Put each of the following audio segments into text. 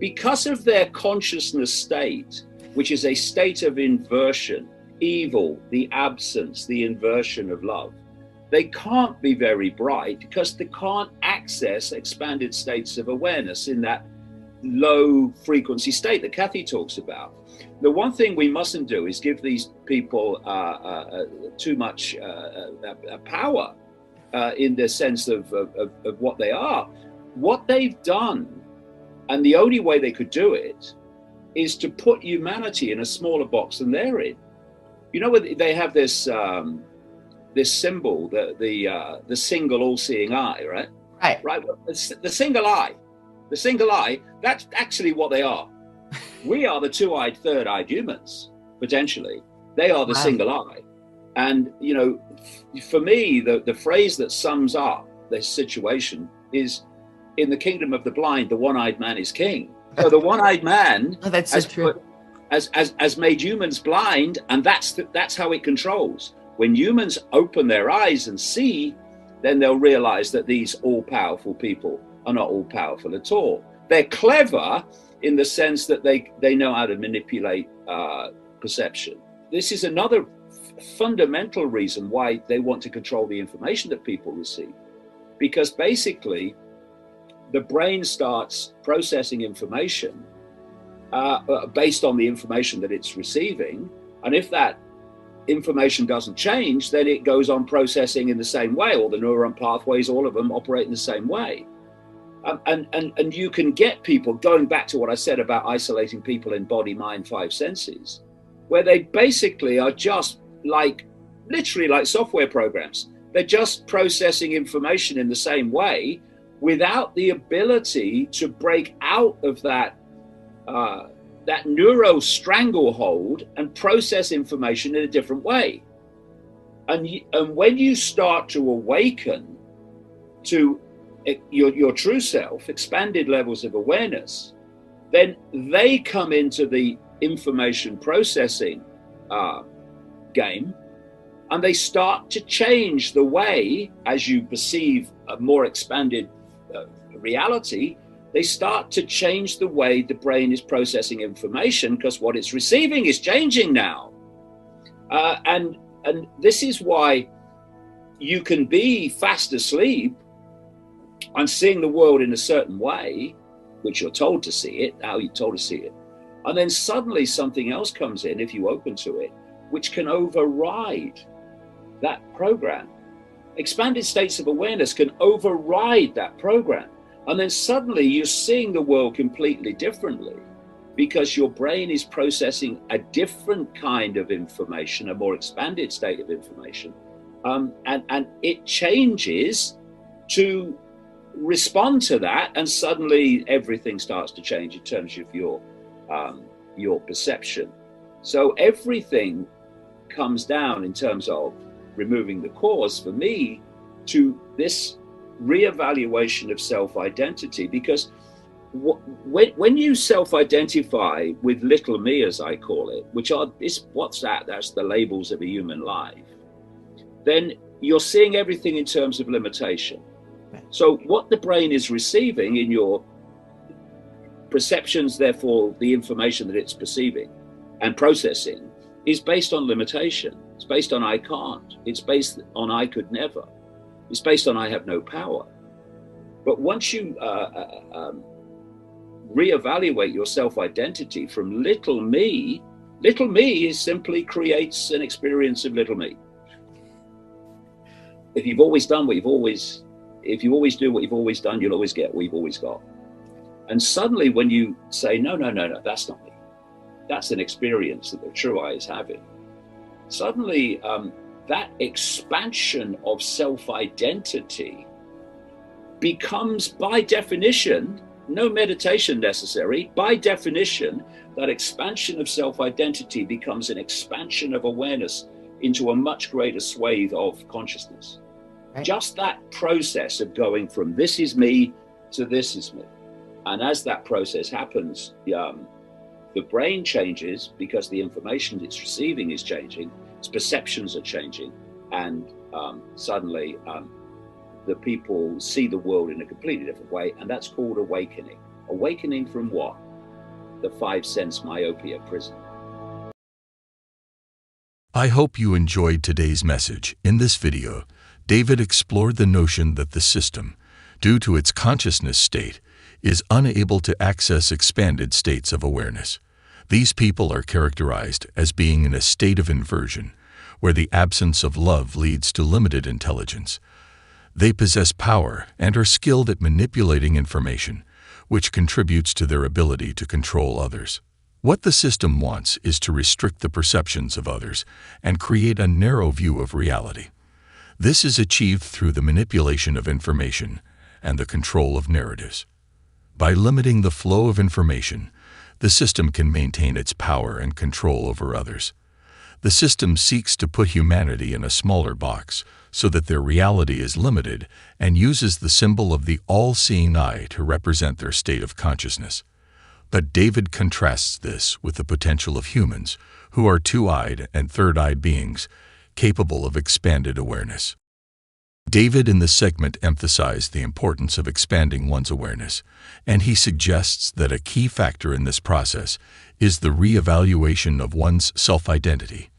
because of their consciousness state, which is a state of inversion, evil, the absence, the inversion of love, they can't be very bright because they can't access expanded states of awareness in that low frequency state that Kathy talks about. The one thing we mustn't do is give these people too much power in the sense of what they are. What they've done, and the only way they could do it, is to put humanity in a smaller box than they're in. You know, they have this this symbol, the single all-seeing eye, right? Right. Well, the single eye, that's actually what they are. We are the two-eyed, third-eyed humans, potentially. They are the single eye. And, you know, for me, the phrase that sums up this situation is, in the kingdom of the blind, the one-eyed man is king. So the one-eyed man has made humans blind, and that's how it controls. When humans open their eyes and see, then they'll realize that these all-powerful people are not all-powerful at all. They're clever in the sense that they know how to manipulate perception. This is another fundamental reason why they want to control the information that people receive, because basically the brain starts processing information based on the information that it's receiving, and if that information doesn't change, then it goes on processing in the same way. All the neuron pathways, all of them operate in the same way. And you can get people, going back to what I said about isolating people in body, mind, five senses, where they basically are just literally like software programs. They're just processing information in the same way without the ability to break out of that neuro stranglehold and process information in a different way. And when you start to awaken to your true self, expanded levels of awareness, then they come into the information processing game, and they start to change the way, as you perceive a more expanded reality, they start to change the way the brain is processing information, because what it's receiving is changing now. And this is why you can be fast asleep and seeing the world in a certain way, which you're told to see it, how you're told to see it. And then suddenly something else comes in, if you open to it, which can override that program. Expanded states of awareness can override that program. And then suddenly you're seeing the world completely differently, because your brain is processing a different kind of information, a more expanded state of information. And it changes to respond to that, and suddenly everything starts to change in terms of your perception. So everything comes down, in terms of removing the cause, for me, to this reevaluation of self-identity. Because when you self-identify with little me, as I call it, what's that? That's the labels of a human life. Then you're seeing everything in terms of limitation. So what the brain is receiving in your perceptions, therefore the information that it's perceiving and processing, is based on limitation. It's based on I can't. It's based on I could never. It's based on I have no power. But once you reevaluate your self-identity from little me is simply creates an experience of little me. If you've always done what if you always do what you've always done, you'll always get what you've always got. And suddenly when you say, no, that's not me, that's an experience that the true I is having, suddenly that expansion of self-identity becomes, by definition, no meditation necessary, by definition, that expansion of self-identity becomes an expansion of awareness into a much greater swathe of consciousness. Right. Just that process of going from this is me to this is me. And as that process happens, the brain changes, because the information it's receiving is changing, its perceptions are changing, and suddenly the people see the world in a completely different way, and that's called awakening. Awakening from what? the five sense myopia prison. I hope you enjoyed today's message. In this video, David explored the notion that the system, due to its consciousness state, is unable to access expanded states of awareness. These people are characterized as being in a state of inversion, where the absence of love leads to limited intelligence. They possess power and are skilled at manipulating information, which contributes to their ability to control others. What the system wants is to restrict the perceptions of others and create a narrow view of reality. This is achieved through the manipulation of information and the control of narratives. By limiting the flow of information, the system can maintain its power and control over others. The system seeks to put humanity in a smaller box so that their reality is limited and uses the symbol of the all-seeing eye to represent their state of consciousness. But David contrasts this with the potential of humans, who are two-eyed and third-eyed beings, capable of expanded awareness. David in this segment emphasized the importance of expanding one's awareness, and he suggests that a key factor in this process is the re-evaluation of one's self-identity.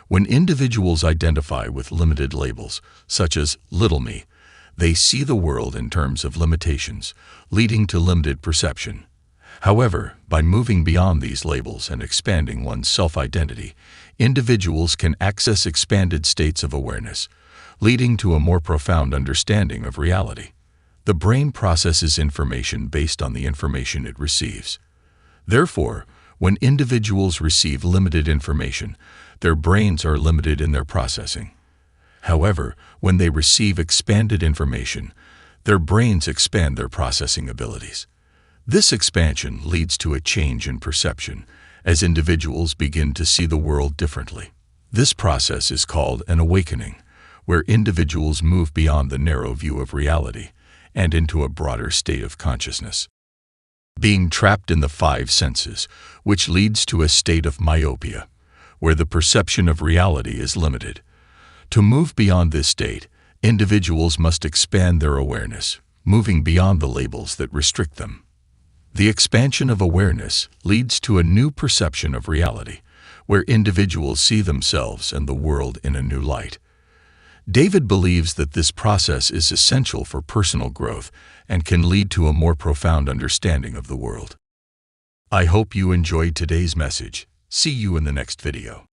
When individuals identify with limited labels, such as little me, they see the world in terms of limitations, leading to limited perception. However, by moving beyond these labels and expanding one's self-identity, individuals can access expanded states of awareness, leading to a more profound understanding of reality. The brain processes information based on the information it receives. Therefore, when individuals receive limited information, their brains are limited in their processing. However, when they receive expanded information, their brains expand their processing abilities. This expansion leads to a change in perception as individuals begin to see the world differently. This process is called an awakening, where individuals move beyond the narrow view of reality and into a broader state of consciousness. Being trapped in the five senses, which leads to a state of myopia, where the perception of reality is limited. To move beyond this state, individuals must expand their awareness, moving beyond the labels that restrict them. The expansion of awareness leads to a new perception of reality, where individuals see themselves and the world in a new light. David believes that this process is essential for personal growth and can lead to a more profound understanding of the world. I hope you enjoyed today's message. See you in the next video.